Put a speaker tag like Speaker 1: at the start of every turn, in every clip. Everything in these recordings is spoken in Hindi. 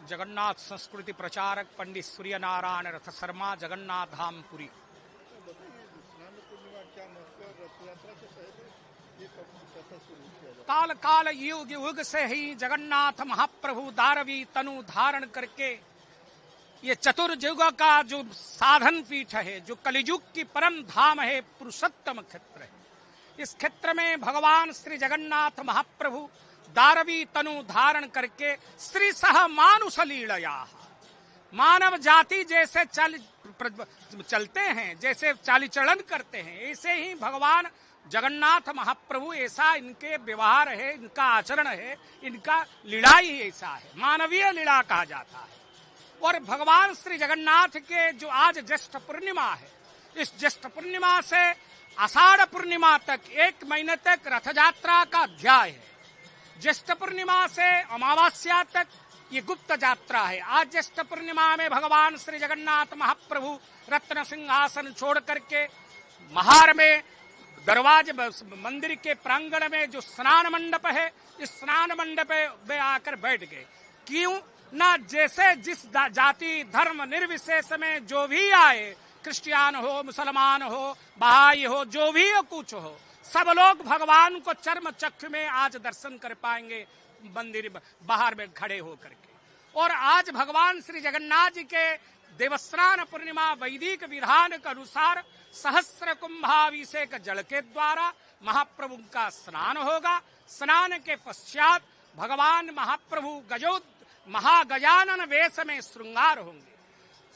Speaker 1: जगन्नाथ संस्कृति प्रचारक पंडित सूर्य नारायण रथ शर्मा, जगन्नाथ धाम पुरी। काल काल युग युग से ही जगन्नाथ महाप्रभु दारवी तनु धारण करके ये चतुर्युग का जो साधन पीठ है, जो कलियुग की परम धाम है, पुरुषोत्तम क्षेत्र है। इस क्षेत्र में भगवान श्री जगन्नाथ महाप्रभु दारवी तनु धारण करके श्री सह मानुष लीलया, मानव जाति जैसे चलते हैं, जैसे चालीचलन करते हैं, ऐसे ही भगवान जगन्नाथ महाप्रभु, ऐसा इनके व्यवहार है, इनका आचरण है, इनका लीला ही ऐसा है, मानवीय लीला कहा जाता है। और भगवान श्री जगन्नाथ के जो आज ज्येष्ठ पूर्णिमा है, इस ज्येष्ठ पूर्णिमा से आषाढ़ पूर्णिमा तक 1 महीने तक रथ यात्रा का अध्याय है। ज्येष्ठ पूर्णिमा से अमावस्या तक ये गुप्त यात्रा है। आज ज्येष्ठ पूर्णिमा में भगवान श्री जगन्नाथ महाप्रभु रत्न सिंहासन छोड़ करके महार में दरवाजे मंदिर के प्रांगण में जो स्नान मंडप है, इस स्नान मंडप में आकर बैठ गए। क्यों ना, जैसे जिस जाति धर्म निर्विशेष में जो भी आए, क्रिश्चियन हो, मुसलमान हो, बहाई हो, जो भी हो, कुछ हो, सब लोग भगवान को चर्म चक्षु में आज दर्शन कर पाएंगे मंदिर बाहर में खड़े होकर के। और आज भगवान श्री जगन्नाथ जी के देवस्नान पूर्णिमा वैदिक विधान के अनुसार सहस्र कुंभाभिषेक जल के द्वारा महाप्रभु का स्नान होगा। स्नान के पश्चात भगवान महाप्रभु महागजानन वेश में श्रृंगार होंगे।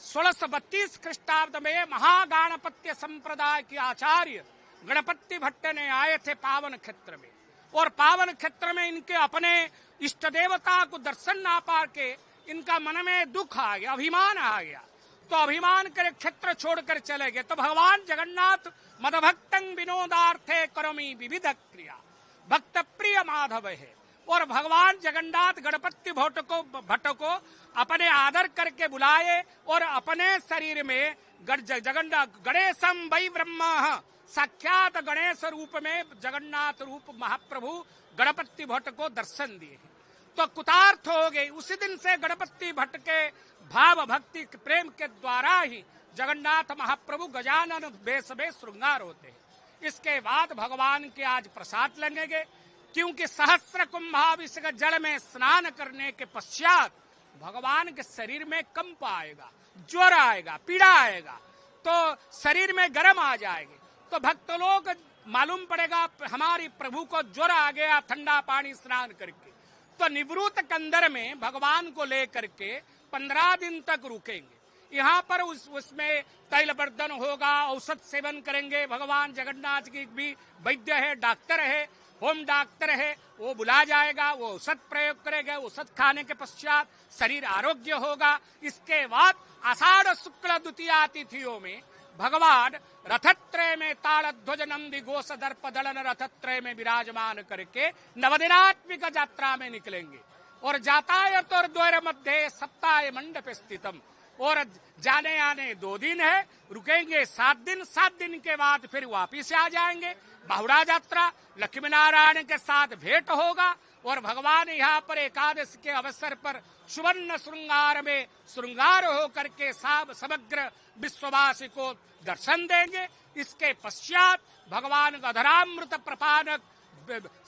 Speaker 1: 1632 ख्रीष्टाब्द में महागणपत्य संप्रदाय के आचार्य गणपति भट्ट ने आए थे पावन क्षेत्र में, और पावन क्षेत्र में इनके अपने इष्ट देवता को दर्शन ना पा के इनका मन में दुख आ गया, अभिमान आ गया, तो अभिमान करे क्षेत्र छोड़कर चले गए। तो भगवान जगन्नाथ मदभक्तं विनोदार्थे करोमि विविध क्रिया, भक्त प्रिय माधव है। और भगवान जगन्नाथ गणपति भट्ट को अपने आदर करके बुलाए और अपने शरीर में गणेशम वै ब्रह्म, साक्षात गणेश रूप में जगन्नाथ रूप महाप्रभु गणपति भट्ट को दर्शन दिए। तो कुतार्थ हो गए। उसी दिन से गणपति भट्ट के भाव भक्ति प्रेम के द्वारा ही जगन्नाथ महाप्रभु गजानन वेश में श्रृंगार होते हैं। इसके बाद भगवान के आज प्रसाद लगेंगे, क्योंकि सहस्र कुंभाभिषेक जल में स्नान करने के पश्चात भगवान के शरीर में कंप आएगा, ज्वर आएगा, पीड़ा आएगा, तो शरीर में गर्म आ जाएगी। तो भक्त लोग मालूम पड़ेगा हमारी प्रभु को ज्वर आ गया ठंडा पानी स्नान करके, तो निवृत्त कंदर में भगवान को लेकर के 15 दिन तक रुकेंगे। यहाँ पर उसमें तैल बर्धन होगा, औषध सेवन करेंगे। भगवान जगन्नाथ की भी वैद्य है, डॉक्टर है, होम डॉक्टर है, वो बुला जाएगा, वो औषध प्रयोग करेगा। औषध खाने के पश्चात शरीर आरोग्य होगा। इसके बाद आषाढ़ शुक्ल द्वितीया तिथियों में भगवान रथत्रय में तालध्वज नंदी घोष दर्प दलन रथत्रय में विराजमान करके नवदिनात्मिक यात्रा में निकलेंगे। और जातायत और द्वार मध्य सप्ताह मंडप स्थितम, और जाने आने 2 दिन है, रुकेंगे 7 दिन। 7 दिन के बाद फिर वापिस आ जाएंगे। बहुड़ा यात्रा लक्ष्मी नारायण के साथ भेंट होगा, और भगवान यहाँ पर एकादश के अवसर पर सुवर्ण श्रृंगार में श्रृंगार होकर के समग्र विश्ववासी को दर्शन देंगे। इसके पश्चात भगवान अधरामृत प्रपानक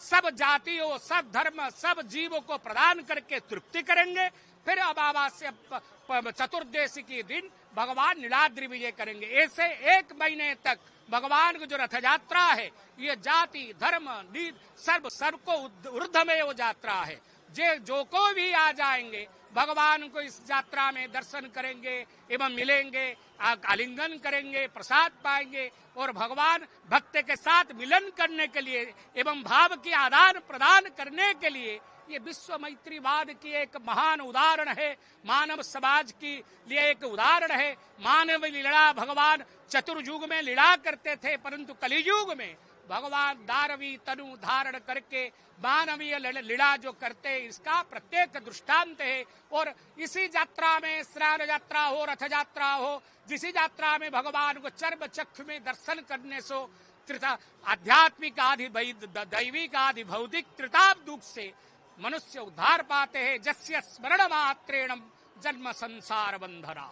Speaker 1: सब जातियों, सब धर्म, सब जीवों को प्रदान करके तृप्ति करेंगे। फिर अमावस्या चतुर्दशी के दिन भगवान नीलाद्रि विजय करेंगे। ऐसे 1 महीने तक भगवान की जो रथ यात्रा है, ये जाति धर्म सर्व को ऊर्ध्व में वो यात्रा है। जो को भी आ जाएंगे भगवान को इस यात्रा में दर्शन करेंगे एवं मिलेंगे, आलिंगन करेंगे, प्रसाद पाएंगे, और भगवान भक्त के साथ मिलन करने के लिए एवं भाव की आदान प्रदान करने के लिए ये विश्व मैत्रीवाद की एक महान उदाहरण है। मानव समाज की लिए एक उदाहरण है। मानव लीला भगवान चतुर्युग में लीला करते थे, परंतु कलियुग में भगवान दारवी तनु धारण करके मानवीय लीला जो करते, इसका प्रत्येक दृष्टांत है। और इसी यात्रा में स्नान यात्रा हो, रथ यात्रा हो, जिसी यात्रा में भगवान को चर्म चक्षु में दर्शन करने से आध्यात्मिक आदि दैविक आदि भौतिक त्रिताप दुख से मनुष्य उद्धार पाते हैं जस्य स्मरण मात्रेण जन्म संसार बंधना।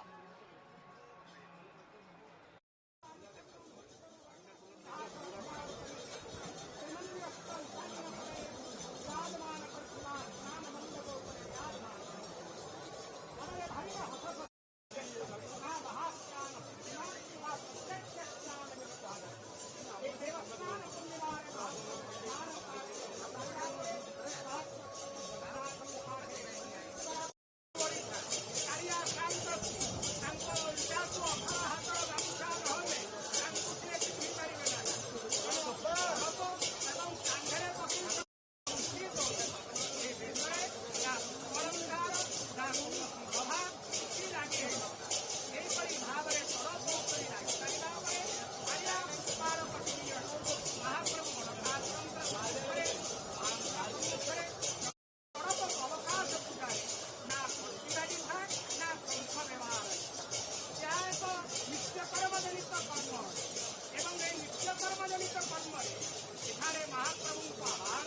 Speaker 1: कर्मजनित कर्म एवं नित्य कर्मजनित कर्म एठारे महाप्रभु